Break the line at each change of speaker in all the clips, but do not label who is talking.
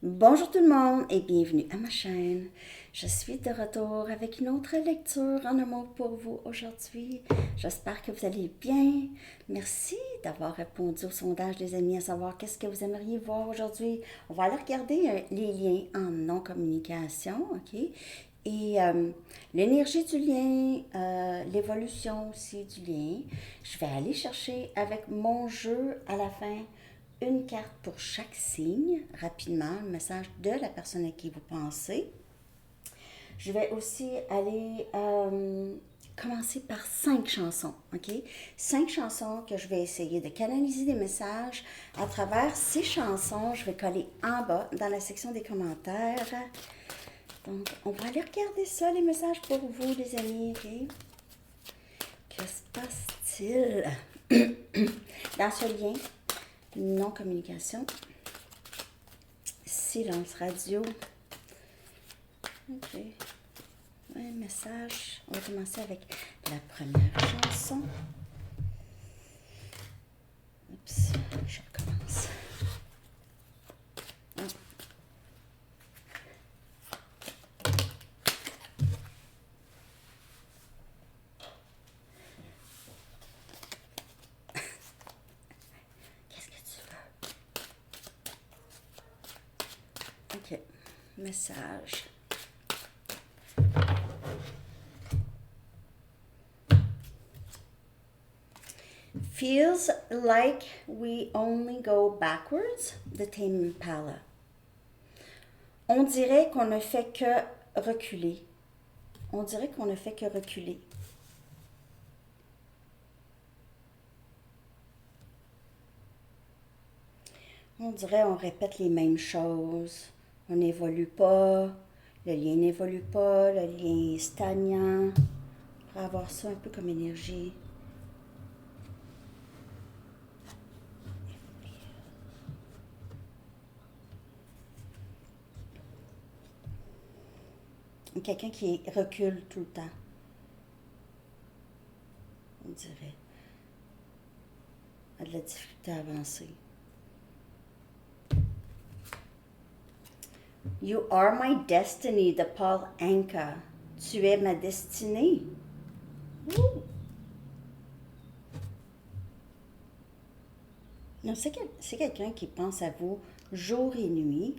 Bonjour tout le monde et bienvenue à ma chaîne. Je suis de retour avec une autre lecture en amour pour vous aujourd'hui. J'espère que vous allez bien. Merci d'avoir répondu au sondage des amis à savoir qu'est-ce que vous aimeriez voir aujourd'hui. On va aller regarder les liens en non-communication, ok? Et l'énergie du lien, l'évolution aussi du lien. Je vais aller chercher avec mon jeu à la fin une carte pour chaque signe, rapidement, le message de la personne à qui vous pensez. Je vais aussi aller commencer par 5 chansons, ok? 5 chansons que je vais essayer de canaliser des messages à travers ces chansons. Je vais coller en bas dans la section des commentaires. Donc, on va aller regarder ça, les messages pour vous, les amis, ok? Que se passe-t-il dans ce lien? Non-communication. Silence radio. OK. Un message. On va commencer avec la première chanson. Oups, je recommence. Qu'est-ce que tu veux? OK. Message. Feels like we only go backwards, de Tame Impala. On dirait qu'on ne fait que reculer. On dirait qu'on ne fait que reculer. On dirait qu'on répète les mêmes choses. On n'évolue pas. Le lien n'évolue pas. Le lien est stagnant. On pourrait avoir ça un peu comme énergie. Quelqu'un qui recule tout le temps. On dirait. A de la difficulté à avancer. You are my destiny de Paul Anka. Tu es ma destinée. Ouh. Non, c'est quelqu'un qui pense à vous jour et nuit.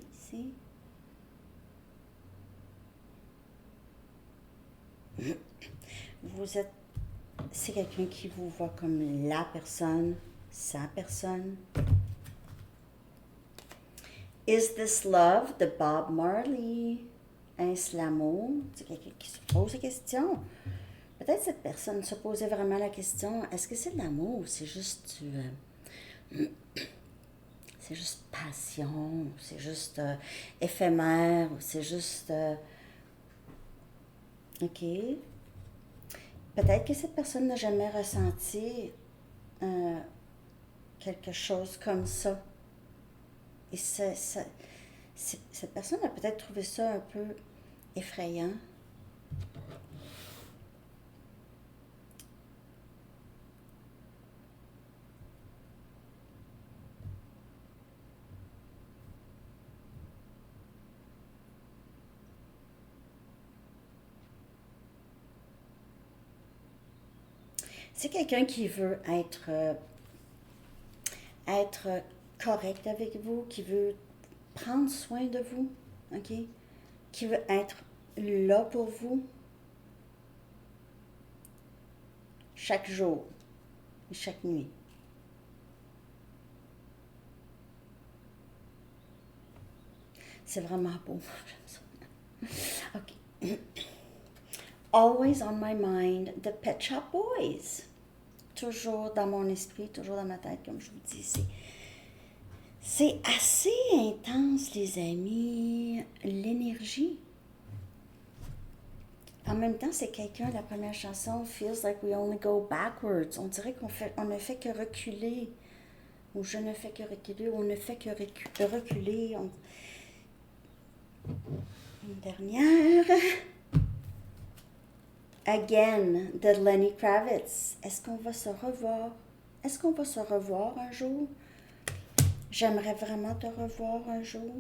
Vous êtes, c'est quelqu'un qui vous voit comme la personne, sa personne. Is this love de Bob Marley? Est-ce l'amour? C'est quelqu'un qui se pose la question. Peut-être cette personne se posait vraiment la question, est-ce que c'est de l'amour ou c'est juste c'est juste passion, c'est juste éphémère, c'est juste... OK. Peut-être que cette personne n'a jamais ressenti quelque chose comme ça. Et cette personne a peut-être trouvé ça un peu effrayant. C'est quelqu'un qui veut être correct avec vous, qui veut prendre soin de vous, ok? Qui veut être là pour vous chaque jour et chaque nuit. C'est vraiment beau. J'aime ça. Ok. Always on my mind, The Pet Shop Boys. Toujours dans mon esprit, toujours dans ma tête, comme je vous dis. C'est assez intense, les amis, l'énergie. En même temps, c'est quelqu'un, la première chanson, Feels like we only go backwards. On dirait on ne fait que reculer. Ou je ne fais que reculer, ou on ne fait que reculer. Une dernière. Again, de Lenny Kravitz. Est-ce qu'on va se revoir? Est-ce qu'on va se revoir un jour? J'aimerais vraiment te revoir un jour.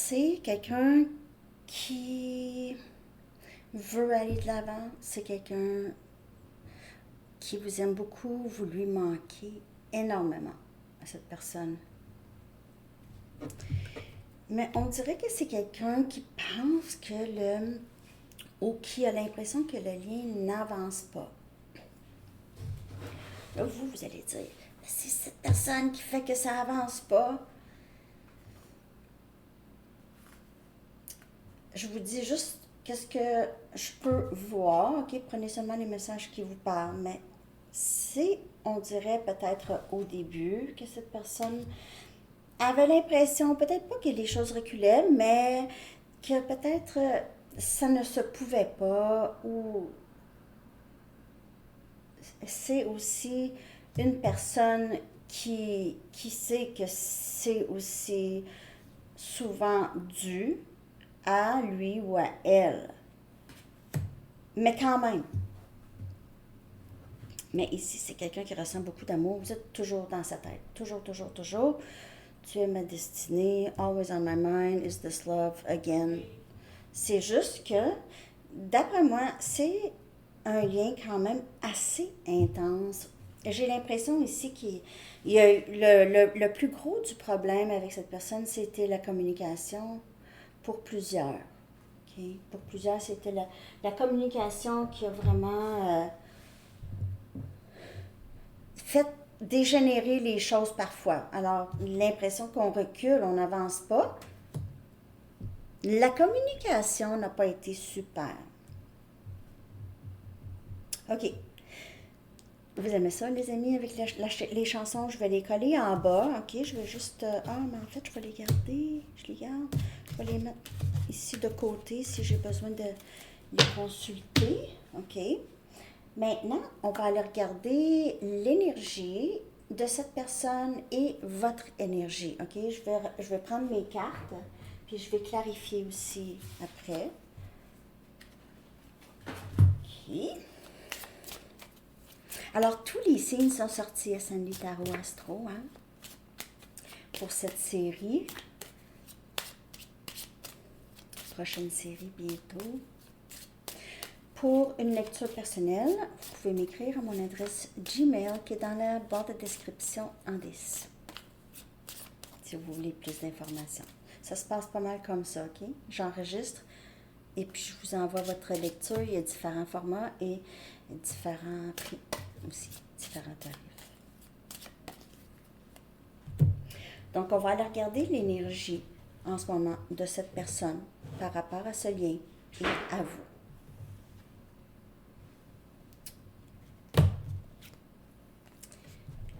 c'est quelqu'un qui veut aller de l'avant, c'est quelqu'un qui vous aime beaucoup, vous lui manquez énormément à cette personne. Mais on dirait que c'est quelqu'un qui pense que ou qui a l'impression que le lien n'avance pas. Là, vous allez dire, c'est cette personne qui fait que ça avance pas. Je vous dis juste qu'est-ce que je peux voir, ok? Prenez seulement les messages qui vous parlent, mais si on dirait peut-être au début que cette personne avait l'impression, peut-être pas que les choses reculaient, mais que peut-être ça ne se pouvait pas, ou c'est aussi une personne qui sait que c'est aussi souvent dû à lui ou à elle. Mais quand même. Mais ici, c'est quelqu'un qui ressent beaucoup d'amour. Vous êtes toujours dans sa tête. Toujours, toujours, toujours. Tu es ma destinée. Always on my mind. Is this love again? C'est juste que, d'après moi, c'est un lien quand même assez intense. J'ai l'impression ici qu'il y a eu le plus gros du problème avec cette personne, c'était la communication pour plusieurs. Okay? Pour plusieurs, c'était la communication qui a vraiment fait dégénérer les choses parfois. Alors, l'impression qu'on recule, on n'avance pas. La communication n'a pas été super. OK. Vous aimez ça, les amis, avec les chansons? Je vais les coller en bas. OK, je vais juste... mais en fait, je vais les garder. Je les garde. Je vais les mettre ici de côté si j'ai besoin de les consulter. OK. Maintenant, on va aller regarder l'énergie de cette personne et votre énergie. OK, je vais prendre mes cartes, puis je vais clarifier aussi après. OK. Alors, tous les signes sont sortis à Sandy Tarot Astro, hein, pour cette série. Prochaine série bientôt. Pour une lecture personnelle, vous pouvez m'écrire à mon adresse Gmail qui est dans la barre de description en dessous. Si vous voulez plus d'informations. Ça se passe pas mal comme ça, OK? J'enregistre et puis je vous envoie votre lecture. Il y a différents formats et différents prix aussi, différents tarifs. Donc, on va aller regarder l'énergie en ce moment de cette personne par rapport à ce lien et à vous.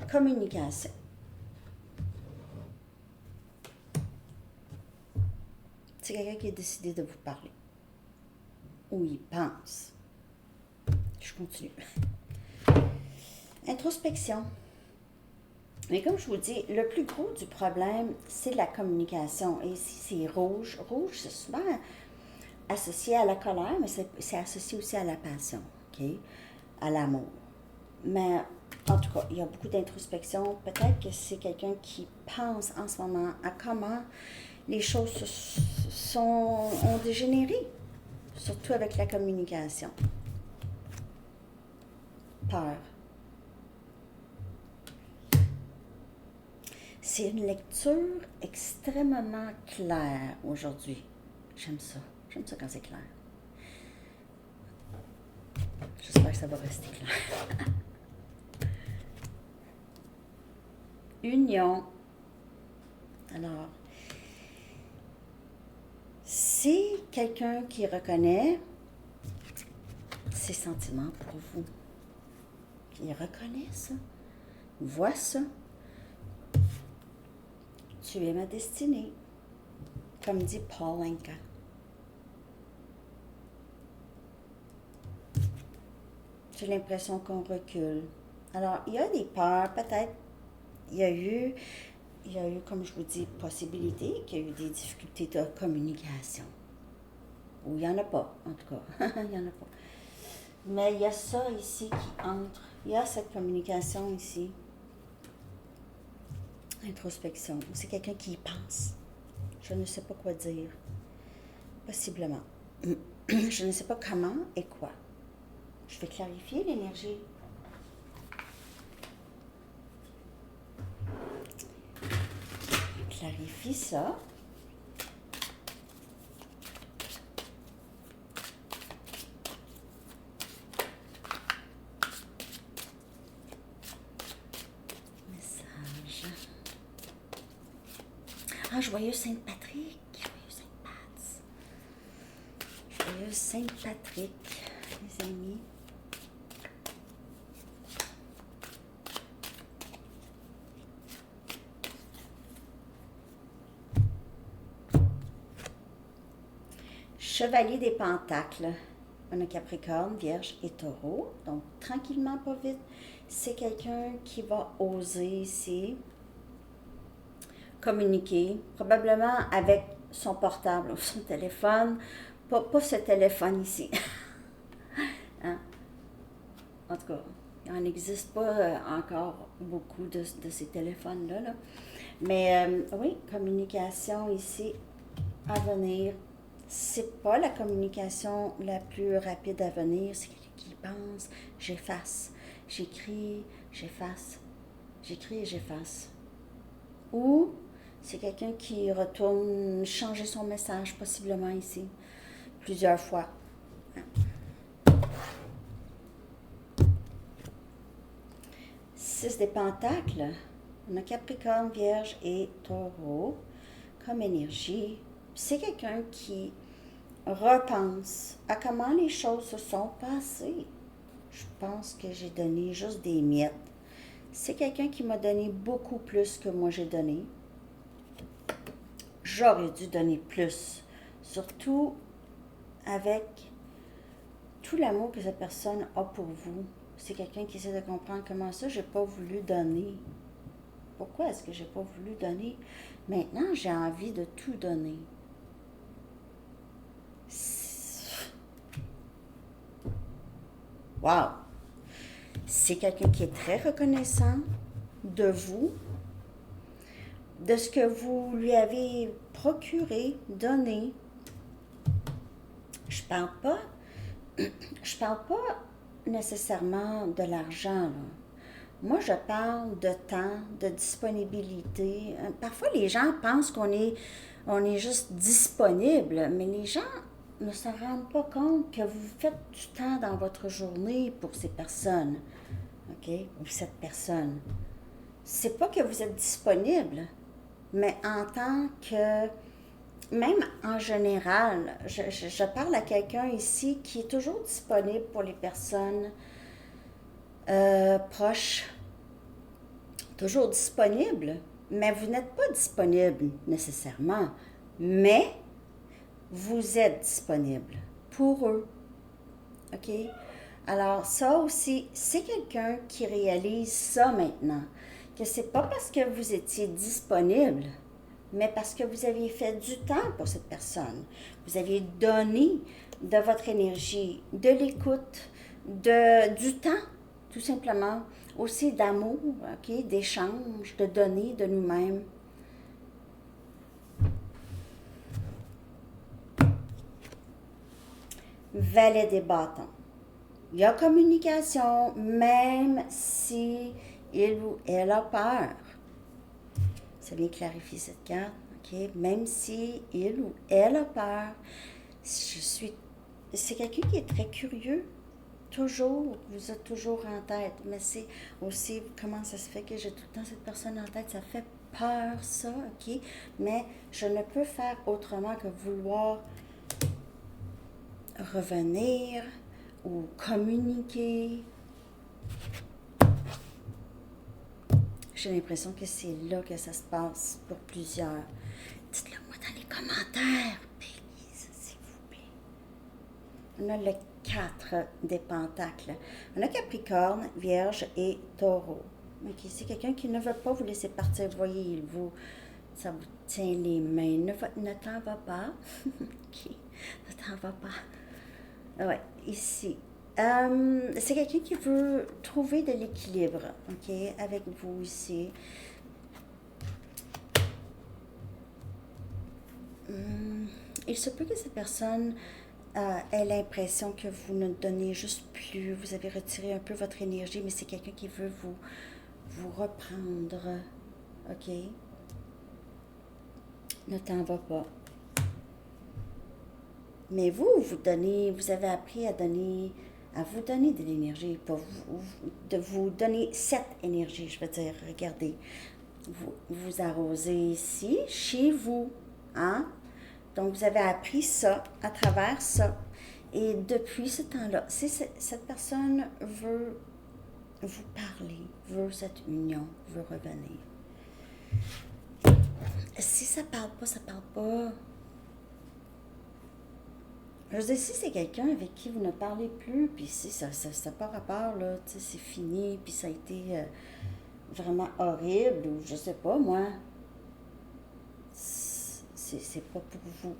Communication. C'est quelqu'un qui a décidé de vous parler. Ou il pense. Je continue. Introspection. Mais comme je vous dis, le plus gros du problème, c'est la communication. Et ici, c'est rouge. Rouge, c'est souvent associé à la colère, mais c'est associé aussi à la passion, OK? À l'amour. Mais en tout cas, il y a beaucoup d'introspection. Peut-être que c'est quelqu'un qui pense en ce moment à comment les choses ont dégénéré, surtout avec la communication. Peur. C'est une lecture extrêmement claire aujourd'hui. J'aime ça. J'aime ça quand c'est clair. J'espère que ça va rester clair. Union. Alors, c'est quelqu'un qui reconnaît ses sentiments pour vous. Il reconnaît ça, voit ça. Tu es ma destinée, comme dit Paul Anka. J'ai l'impression qu'on recule. Alors, il y a des peurs, peut-être. Il y a eu, comme je vous dis, possibilité qu'il y a eu des difficultés de communication. Ou il n'y en a pas, en tout cas. Il n'y en a pas. Mais il y a ça ici qui entre. Il y a cette communication ici. Introspection. C'est quelqu'un qui y pense. Je ne sais pas quoi dire. Possiblement. Je ne sais pas comment et quoi. Je vais clarifier l'énergie. Clarifie ça. Message. Ah, joyeux Sainte-Patrick. Joyeux Sainte-Patrick, les amis. Chevalier des Pentacles. On a Capricorne, Vierge et Taureau. Donc, tranquillement, pas vite. C'est quelqu'un qui va oser ici communiquer, probablement avec son portable ou son téléphone. Pas ce téléphone ici. Hein? En tout cas, il n'en existe pas encore beaucoup de ces téléphones-là. Là. Mais oui, communication ici à venir. C'est pas la communication la plus rapide à venir. C'est quelqu'un qui pense, j'efface, j'écris, j'efface, j'écris et j'efface. Ou c'est quelqu'un qui retourne changer son message, possiblement ici, plusieurs fois. 6 des Pentacles. On a Capricorne, Vierge et Taureau comme énergie. C'est quelqu'un qui repense à comment les choses se sont passées. Je pense que j'ai donné juste des miettes. C'est quelqu'un qui m'a donné beaucoup plus que moi j'ai donné. J'aurais dû donner plus. Surtout avec tout l'amour que cette personne a pour vous. C'est quelqu'un qui essaie de comprendre comment ça, j'ai pas voulu donner. Pourquoi est-ce que j'ai pas voulu donner? Maintenant, j'ai envie de tout donner. Wow! C'est quelqu'un qui est très reconnaissant de vous, de ce que vous lui avez procuré, donné. Je parle pas nécessairement de l'argent, là. Moi, je parle de temps, de disponibilité. Parfois, les gens pensent qu'on est juste disponible, mais les gens ne se rendent pas compte que vous faites du temps dans votre journée pour ces personnes, OK? Ou cette personne. C'est pas que vous êtes disponible, mais en tant que... Même en général, je parle à quelqu'un ici qui est toujours disponible pour les personnes proches. Toujours disponible, mais vous n'êtes pas disponible nécessairement, mais vous êtes disponible pour eux. OK? Alors, ça aussi, c'est quelqu'un qui réalise ça maintenant, que c'est pas parce que vous étiez disponible, mais parce que vous aviez fait du temps pour cette personne. Vous aviez donné de votre énergie, de l'écoute, du temps, tout simplement. Aussi d'amour, OK, d'échange, de donner de nous-mêmes. Valet des bâtons. Il y a communication, même si il ou elle a peur. Ça vient clarifier cette carte, OK? Même si il ou elle a peur, c'est quelqu'un qui est très curieux. Toujours, vous êtes toujours en tête, mais c'est aussi comment ça se fait que j'ai tout le temps cette personne en tête, ça fait peur ça, OK? Mais je ne peux faire autrement que vouloir revenir ou communiquer. J'ai l'impression que c'est là que ça se passe pour plusieurs. Dites-le moi dans les commentaires, please, s'il vous plaît. On a le 4 des Pentacles. On a Capricorne, Vierge et Taureau. OK, c'est quelqu'un qui ne veut pas vous laisser partir. Vous voyez, ça vous tient les mains. Ne t'en va pas. OK, ne t'en va pas. Ouais, ici. C'est quelqu'un qui veut trouver de l'équilibre, OK, avec vous ici. Il se peut que cette personne ait l'impression que vous ne donnez juste plus, vous avez retiré un peu votre énergie, mais c'est quelqu'un qui veut vous reprendre. OK? Ne t'en va pas. Mais vous donnez, vous avez appris à vous donner de l'énergie, de vous donner cette énergie, je veux dire, regardez, vous arrosez ici, chez vous, hein? Donc, vous avez appris ça à travers ça. Et depuis ce temps-là, si cette personne veut vous parler, veut cette union, veut revenir. Si ça parle pas, ça parle pas. Je veux dire, si c'est quelqu'un avec qui vous ne parlez plus, puis si ça n'a pas rapport, là, tu sais, c'est fini, puis ça a été vraiment horrible, ou je sais pas, moi, c'est pas pour vous.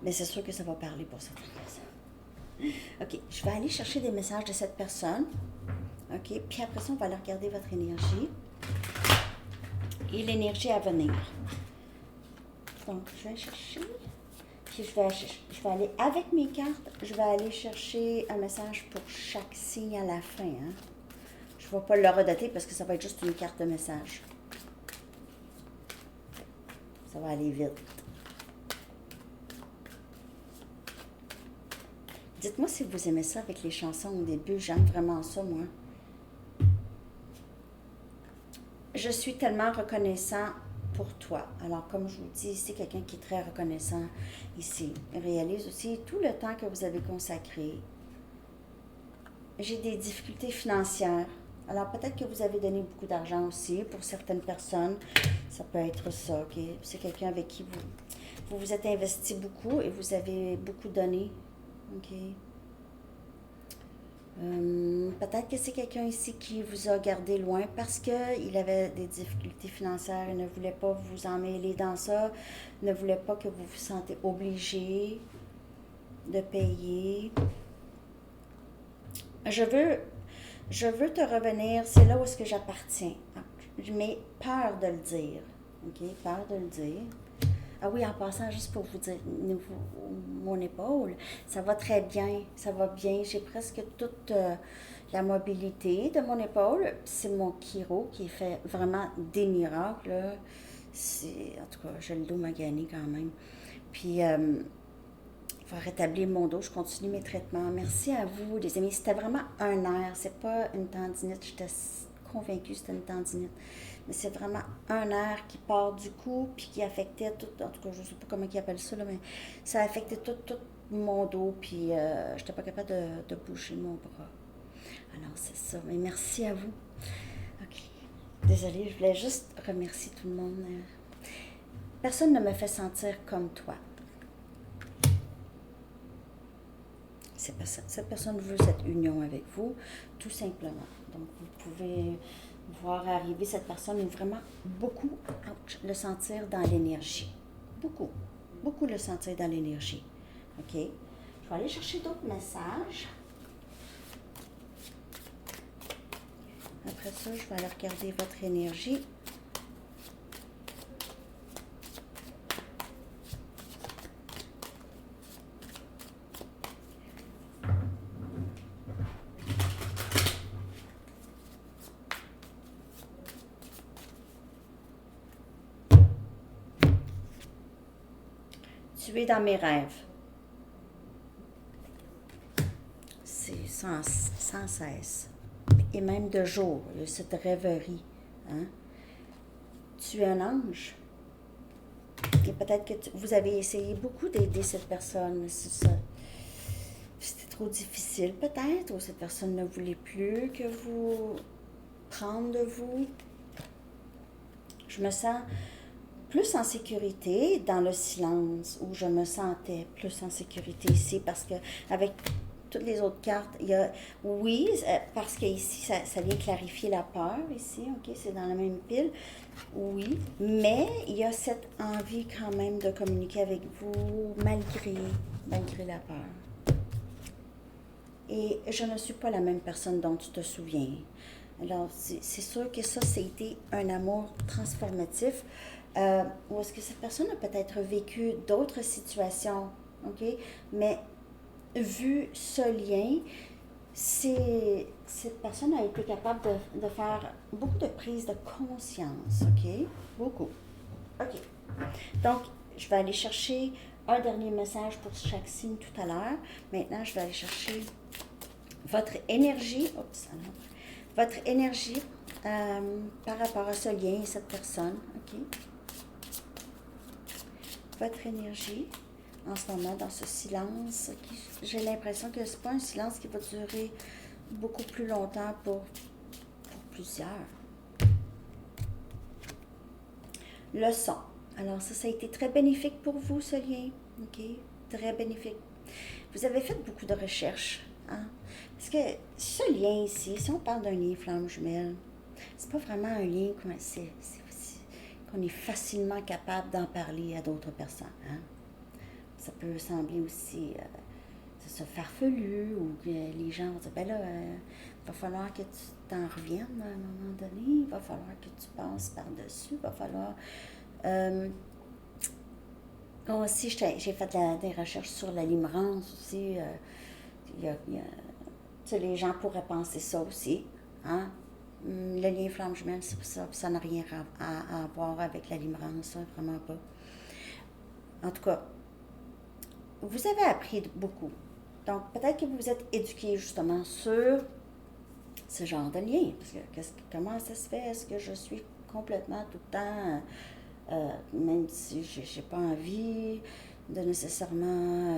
Mais c'est sûr que ça va parler pour certaines personnes. OK, je vais aller chercher des messages de cette personne. OK, puis après ça, on va aller regarder votre énergie et l'énergie à venir. Donc, je vais chercher, puis je vais aller avec mes cartes, je vais aller chercher un message pour chaque signe à la fin. Hein? Je ne vais pas le redater parce que ça va être juste une carte de message. Ça va aller vite. Dites-moi si vous aimez ça avec les chansons au début. J'aime vraiment ça, moi. Je suis tellement reconnaissant pour toi. Alors, comme je vous dis, c'est quelqu'un qui est très reconnaissant ici. Réalise aussi tout le temps que vous avez consacré. J'ai des difficultés financières. Alors, peut-être que vous avez donné beaucoup d'argent aussi pour certaines personnes. Ça peut être ça, OK? C'est quelqu'un avec qui vous vous êtes investi beaucoup et vous avez beaucoup donné. OK? Peut-être que c'est quelqu'un ici qui vous a gardé loin parce qu'il avait des difficultés financières et ne voulait pas vous emmêler dans ça, ne voulait pas que vous vous sentez obligé de payer. Je veux te revenir, c'est là où est-ce que j'appartiens. Mais peur de le dire. OK? Peur de le dire. Ah oui, en passant, juste pour vous dire, mon épaule, ça va très bien, ça va bien. J'ai presque toute la mobilité de mon épaule. C'est mon chiro qui fait vraiment des miracles. Là. En tout cas, j'ai le dos magané quand même. Puis, il va rétablir mon dos. Je continue mes traitements. Merci à vous, les amis. C'était vraiment un nerf. C'est pas une tendinite. J'étais convaincue que c'était une tendinite. Mais c'est vraiment un nerf qui part du cou puis qui affectait tout. En tout cas, je ne sais pas comment ils appellent ça, là, mais ça affectait tout mon dos. Puis je n'étais pas capable de bouger mon bras. Alors, c'est ça. Mais merci à vous. OK. Désolée, je voulais juste remercier tout le monde. Personne ne me fait sentir comme toi. Cette personne veut cette union avec vous, tout simplement. Donc, vous pouvez voir arriver cette personne et vraiment beaucoup le sentir dans l'énergie. Beaucoup le sentir dans l'énergie. OK? Je vais aller chercher d'autres messages. Après ça, je vais aller regarder votre énergie. Tu es dans mes rêves. C'est sans cesse. Et même de jour, il y a cette rêverie. Hein? Tu es un ange. Et peut-être que vous avez essayé beaucoup d'aider cette personne, mais c'est ça. C'était trop difficile peut-être, ou cette personne ne voulait plus que vous prendre de vous. Je me sens plus en sécurité dans le silence, où je me sentais plus en sécurité ici, parce que avec toutes les autres cartes, il y a, oui, parce qu'ici, ça vient clarifier la peur, ici, OK, c'est dans la même pile, oui, mais il y a cette envie quand même de communiquer avec vous, malgré la peur. Et je ne suis pas la même personne dont tu te souviens. Alors, c'est sûr que ça, c'était un amour transformatif. Ou est-ce que cette personne a peut-être vécu d'autres situations, OK? Mais vu ce lien, cette personne a été capable de faire beaucoup de prises de conscience, OK? Beaucoup. OK. Donc, je vais aller chercher un dernier message pour chaque signe tout à l'heure. Maintenant, je vais aller chercher votre énergie. Oups, alors. Votre énergie par rapport à ce lien et cette personne, OK? Votre énergie en ce moment dans ce silence. J'ai l'impression que ce n'est pas un silence qui va durer beaucoup plus longtemps pour plusieurs. Le son. Alors ça a été très bénéfique pour vous, ce lien. OK? Très bénéfique. Vous avez fait beaucoup de recherches. Hein? Parce que ce lien ici, si on parle d'un lien flamme jumelle, c'est pas vraiment un lien qu'on est facilement capable d'en parler à d'autres personnes. Hein? Ça peut sembler aussi farfelu ou que les gens vont dire, ben là, il va falloir que tu t'en reviennes à un moment donné, il va falloir que tu passes par-dessus, il va falloir... aussi, j'ai fait des recherches sur la limerence aussi. Les gens pourraient penser ça aussi. Hein? Le lien flamme jumelle, ça n'a rien à voir avec la limerance, hein, vraiment pas. En tout cas, vous avez appris beaucoup. Donc, peut-être que vous vous êtes éduqué justement sur ce genre de lien. Parce que comment ça se fait? Est-ce que je suis complètement tout le temps, même si j'ai pas envie de nécessairement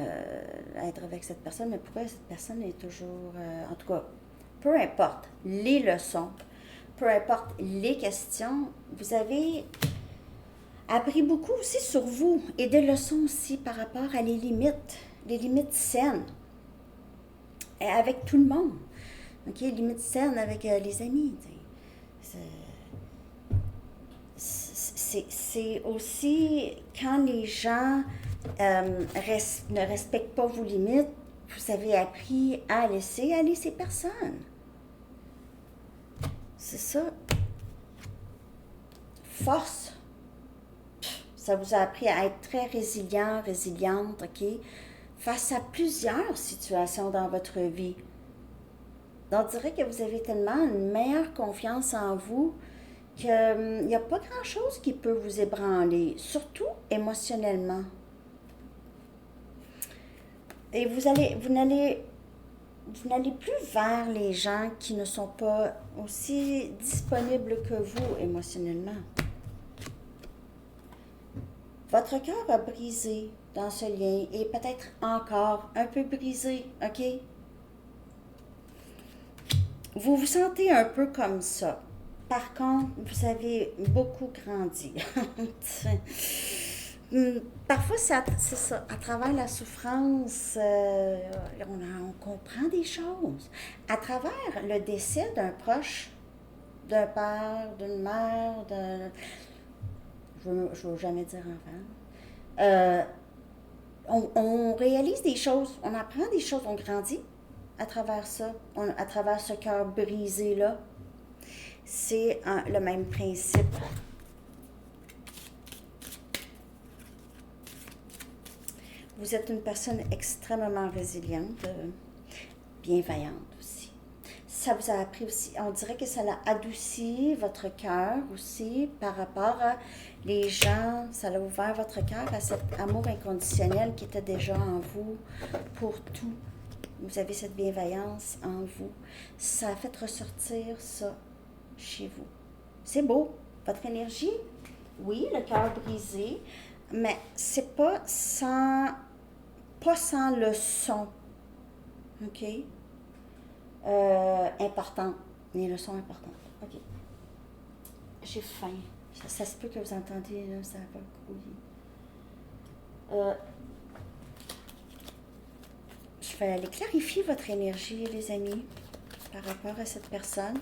être avec cette personne, mais pourquoi cette personne est toujours... en tout cas, peu importe les leçons, peu importe les questions, vous avez appris beaucoup aussi sur vous et des leçons aussi par rapport à les limites saines et avec tout le monde. OK, limites saines avec les amis. C'est aussi quand les gens ne respectent pas vos limites, vous avez appris à laisser aller ces personnes. C'est ça. Force. Ça vous a appris à être très résiliente, OK? Face à plusieurs situations dans votre vie. Donc, on dirait que vous avez tellement une meilleure confiance en vous qu'il n'y a pas grand-chose qui peut vous ébranler, surtout émotionnellement. Et vous n'allez plus vers les gens qui ne sont pas aussi disponibles que vous émotionnellement. Votre cœur a brisé dans ce lien et peut-être encore un peu brisé, OK? Vous vous sentez un peu comme ça. Par contre, vous avez beaucoup grandi. Parfois, c'est ça. À travers la souffrance, on comprend des choses. À travers le décès d'un proche, d'un père, d'une mère, je ne veux jamais dire enfant. On réalise des choses, on apprend des choses, on grandit à travers ça, à travers ce cœur brisé-là. C'est le même principe. Vous êtes une personne extrêmement résiliente, bienveillante aussi. Ça vous a appris aussi, on dirait que ça a adouci votre cœur aussi par rapport à les gens, ça a ouvert votre cœur à cet amour inconditionnel qui était déjà en vous pour tout. Vous avez cette bienveillance en vous. Ça a fait ressortir ça chez vous. C'est beau. Votre énergie, oui, le cœur brisé, mais c'est pas sans le son. OK? Important. Les leçons importantes. OK. J'ai faim. Ça se peut que vous entendiez, là, ça va grouiller. Je vais aller clarifier votre énergie, les amis, par rapport à cette personne.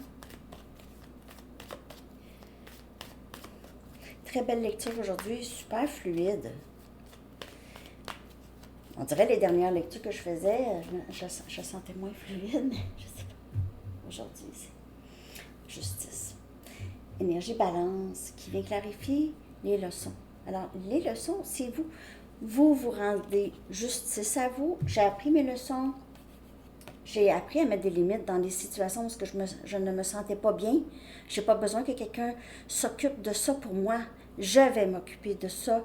Très belle lecture aujourd'hui, super fluide. On dirait les dernières lectures que je faisais, je sentais moins fluide, mais je sais pas. Aujourd'hui, justice. Énergie balance qui vient clarifier les leçons. Alors, les leçons, c'est vous. Vous rendez justice à vous. J'ai appris mes leçons. J'ai appris à mettre des limites dans les situations où je ne me sentais pas bien. Je n'ai pas besoin que quelqu'un s'occupe de ça pour moi. Je vais m'occuper de ça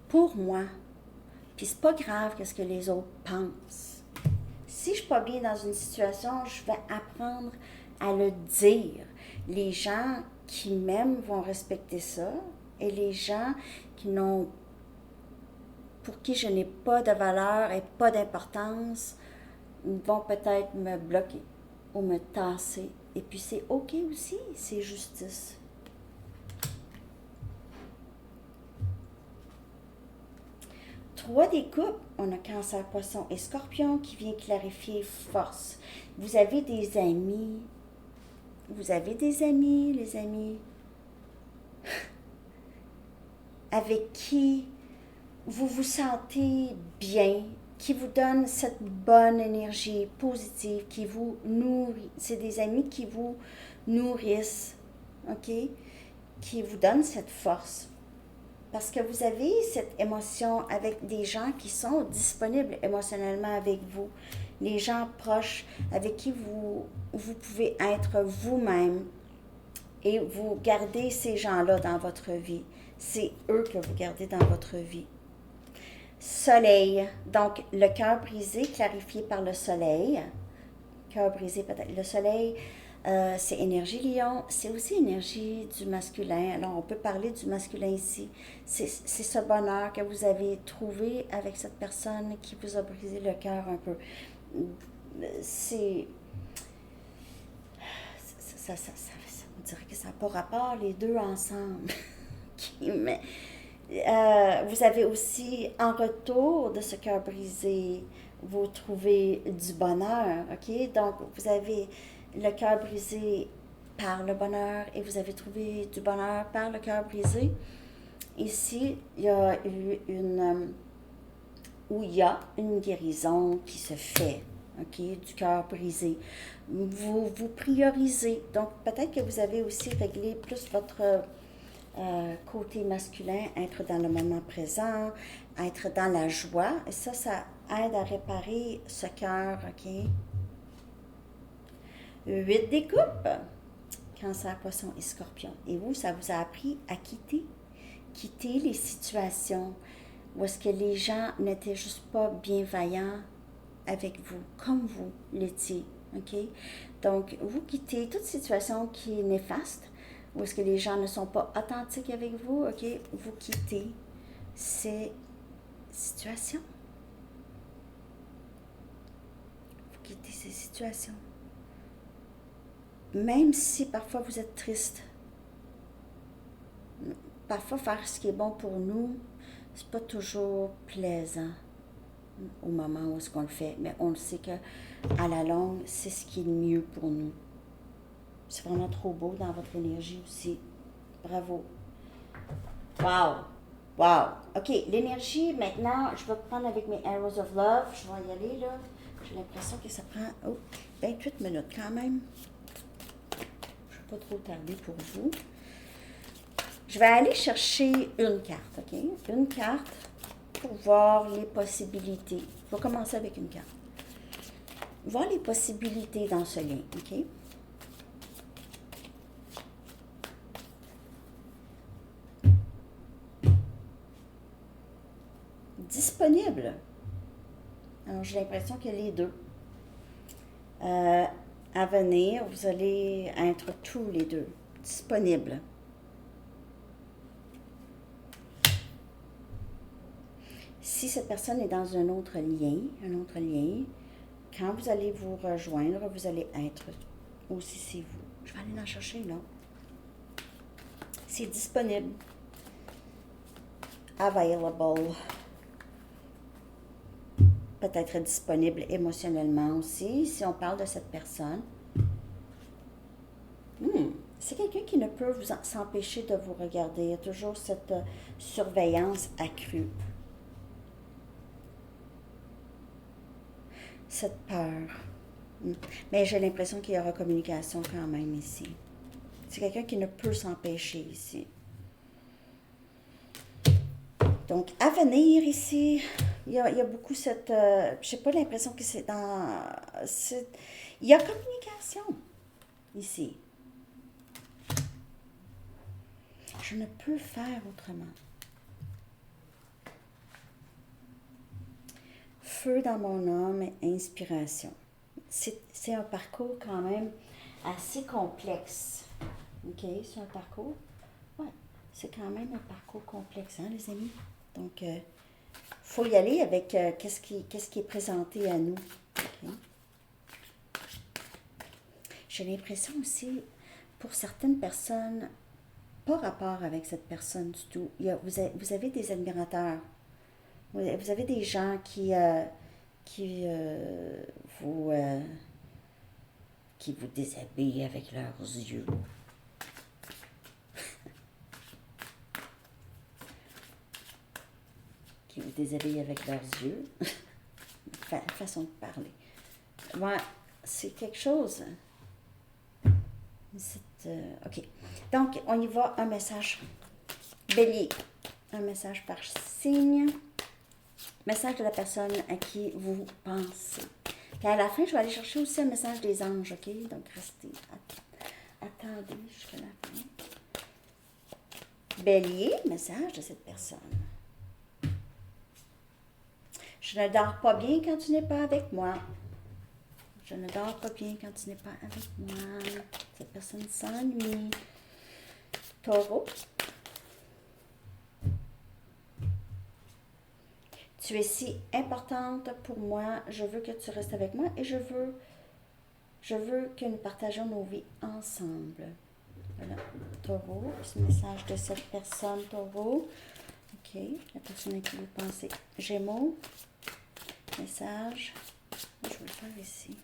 pour moi. Puis c'est pas grave qu'est-ce que les autres pensent. Si je ne suis pas bien dans une situation, je vais apprendre à le dire. Les gens qui m'aiment vont respecter ça et les gens pour qui je n'ai pas de valeur et pas d'importance vont peut-être me bloquer ou me tasser. Et puis c'est OK aussi, c'est justice. Trois des coupes, on a Cancer, Poisson et Scorpion qui vient clarifier force. Vous avez des amis. Vous avez des amis, les amis, avec qui vous vous sentez bien, qui vous donnent cette bonne énergie positive, qui vous nourrit. C'est des amis qui vous nourrissent, OK? Qui vous donnent cette force. Parce que vous avez cette émotion avec des gens qui sont disponibles émotionnellement avec vous. Les gens proches avec qui vous pouvez être vous-même et vous gardez ces gens-là dans votre vie. C'est eux que vous gardez dans votre vie. Soleil, donc le cœur brisé clarifié par le soleil. Cœur brisé peut-être. Le soleil, c'est énergie lion, c'est aussi énergie du masculin. Alors on peut parler du masculin ici. C'est ce bonheur que vous avez trouvé avec cette personne qui vous a brisé le cœur un peu. On dirait que ça n'a pas rapport les deux ensemble. Mais vous avez aussi, en retour de ce cœur brisé, vous trouvez du bonheur, OK? Donc, vous avez le cœur brisé par le bonheur et vous avez trouvé du bonheur par le cœur brisé. Ici, il y a eu une guérison qui se fait, OK, du cœur brisé. Vous priorisez. Donc, peut-être que vous avez aussi réglé plus votre côté masculin, être dans le moment présent, être dans la joie. Et ça aide à réparer ce cœur, OK? 8 des coupes. Cancer, Poisson et Scorpion. Et vous, ça vous a appris à quitter les situations où est-ce que les gens n'étaient juste pas bienveillants avec vous, comme vous l'étiez, OK? Donc, vous quittez toute situation qui est néfaste, où est-ce que les gens ne sont pas authentiques avec vous, OK? Vous quittez ces situations. Vous quittez ces situations. Même si parfois vous êtes triste. Parfois, faire ce qui est bon pour nous, c'est pas toujours plaisant au moment où est-ce qu'on le fait, mais on le sait que à la longue, c'est ce qui est le mieux pour nous. C'est vraiment trop beau dans votre énergie aussi. Bravo. Wow. Wow. OK, l'énergie, maintenant, je vais prendre avec mes Arrows of Love. Je vais y aller, là. J'ai l'impression que ça prend 28 minutes quand même. Je ne vais pas trop tarder pour vous. Je vais aller chercher une carte, OK? Une carte pour voir les possibilités. Je vais commencer avec une carte. Voir les possibilités dans ce lien, OK? Disponible. Alors, j'ai l'impression que les deux. À venir, vous allez être tous les deux disponibles. Si cette personne est dans un autre lien, quand vous allez vous rejoindre, vous allez être aussi c'est vous. Je vais aller en chercher là. C'est disponible. Available. Peut-être disponible émotionnellement aussi, si on parle de cette personne. C'est quelqu'un qui ne peut s'empêcher de vous regarder. Il y a toujours cette surveillance accrue. Cette peur. Mais j'ai l'impression qu'il y aura communication quand même ici. C'est quelqu'un qui ne peut s'empêcher ici. Donc, à venir ici, il y a beaucoup cette... j'ai pas l'impression que c'est dans... il y a communication ici. Je ne peux faire autrement. Feu dans mon âme, inspiration. C'est un parcours quand même assez complexe. OK, c'est un parcours. Ouais, c'est quand même un parcours complexe, hein, les amis? Donc, faut y aller avec qu'est-ce qui est présenté à nous. Okay? J'ai l'impression aussi, pour certaines personnes, pas rapport avec cette personne du tout. Vous avez des admirateurs. Vous avez des gens qui vous déshabillent avec leurs yeux. Qui vous déshabillent avec leurs yeux. Façon de parler. Ouais, c'est quelque chose. OK. Donc, on y va, un message. Bélier. Un message par signe. Message de la personne à qui vous pensez. Puis à la fin, je vais aller chercher aussi un message des anges, OK? Donc, restez. Attendez jusqu'à la fin. Bélier, message de cette personne. Je ne dors pas bien quand tu n'es pas avec moi. Je ne dors pas bien quand tu n'es pas avec moi. Cette personne s'ennuie. Taureau. Tu es si importante pour moi. Je veux que tu restes avec moi et je veux que nous partageons nos vies ensemble. Voilà. Taureau. C'est le message de cette personne, Taureau. OK. La personne à qui vous pensez. Gémeaux. Message. Je vais le faire ici.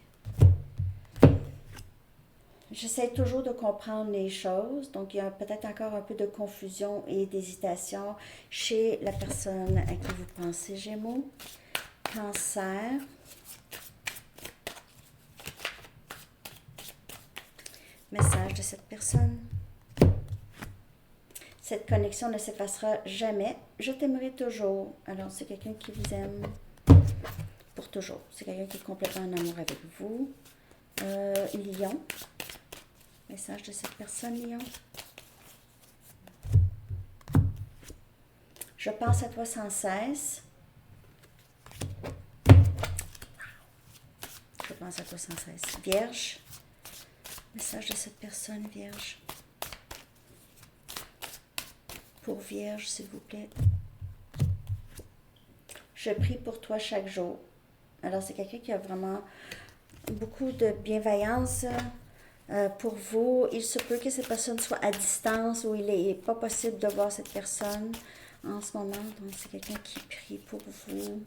J'essaie toujours de comprendre les choses, donc il y a peut-être encore un peu de confusion et d'hésitation chez la personne à qui vous pensez, Gémeaux. Cancer. Message de cette personne. Cette connexion ne s'effacera jamais. Je t'aimerai toujours. Alors, c'est quelqu'un qui vous aime pour toujours. C'est quelqu'un qui est complètement en amour avec vous. Lion. Message de cette personne, Lion. Je pense à toi sans cesse. Je pense à toi sans cesse. Vierge. Message de cette personne, Vierge. Pour Vierge, s'il vous plaît. Je prie pour toi chaque jour. Alors, c'est quelqu'un qui a vraiment beaucoup de bienveillance pour vous. Il se peut que cette personne soit à distance ou il n'est pas possible de voir cette personne en ce moment. Donc, c'est quelqu'un qui prie pour vous.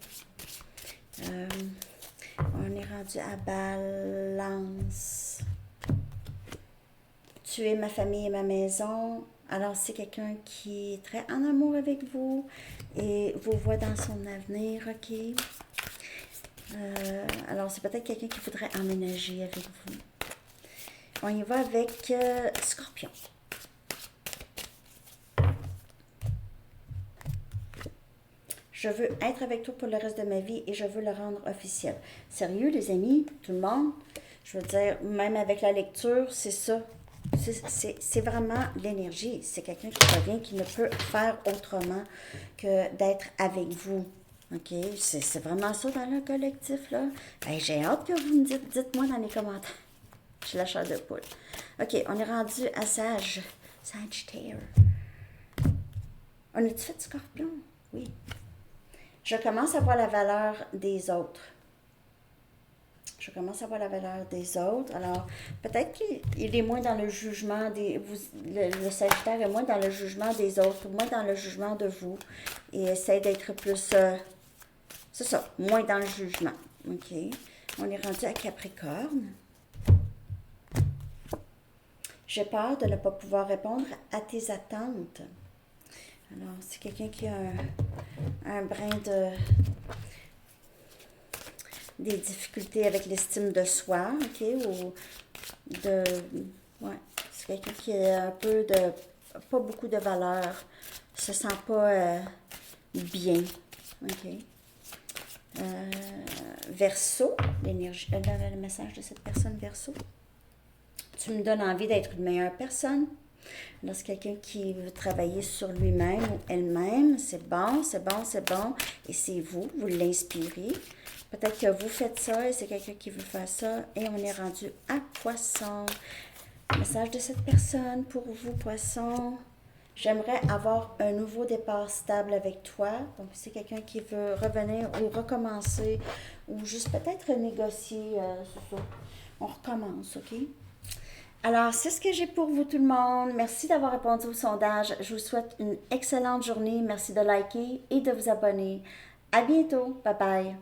On est rendu à Balance. Tu es ma famille et ma maison. Alors, c'est quelqu'un qui est très en amour avec vous et vous voit dans son avenir, OK? Alors, c'est peut-être quelqu'un qui voudrait emménager avec vous. On y va avec Scorpion. Je veux être avec toi pour le reste de ma vie et je veux le rendre officiel. Sérieux, les amis, tout le monde? Je veux dire, même avec la lecture, c'est ça. C'est vraiment l'énergie. C'est quelqu'un qui revient, qui ne peut faire autrement que d'être avec vous. OK? C'est vraiment ça dans le collectif, là. Ben, j'ai hâte que vous me dites-moi dans les commentaires. J'ai la chair de poule. OK, on est rendu à Sagittaire. On a-tu fait Scorpion? Oui. Je commence à voir la valeur des autres. Je commence à voir la valeur des autres. Alors, peut-être qu'il est moins dans le jugement le Sagittaire est moins dans le jugement des autres, moins dans le jugement de vous. Et essaie d'être plus... c'est ça, moins dans le jugement. OK. On est rendu à Capricorne. J'ai peur de ne pas pouvoir répondre à tes attentes. Alors, c'est quelqu'un qui a un brin des difficultés avec l'estime de soi, OK? Ouais, c'est C'est quelqu'un qui a un peu de, pas beaucoup de valeur, se sent pas bien. OK. Verseau, l'énergie, le message de cette personne Verseau. Tu me donnes envie d'être une meilleure personne. Alors, c'est quelqu'un qui veut travailler sur lui-même ou elle-même. C'est bon, c'est bon, c'est bon. Et c'est vous, vous l'inspirez. Peut-être que vous faites ça et c'est quelqu'un qui veut faire ça. Et on est rendu à Poisson. Message de cette personne pour vous, Poisson. J'aimerais avoir un nouveau départ stable avec toi. Donc, c'est quelqu'un qui veut revenir ou recommencer ou juste peut-être négocier. C'est ça. On recommence, OK? Alors, c'est ce que j'ai pour vous tout le monde. Merci d'avoir répondu au sondage. Je vous souhaite une excellente journée. Merci de liker et de vous abonner. À bientôt. Bye bye.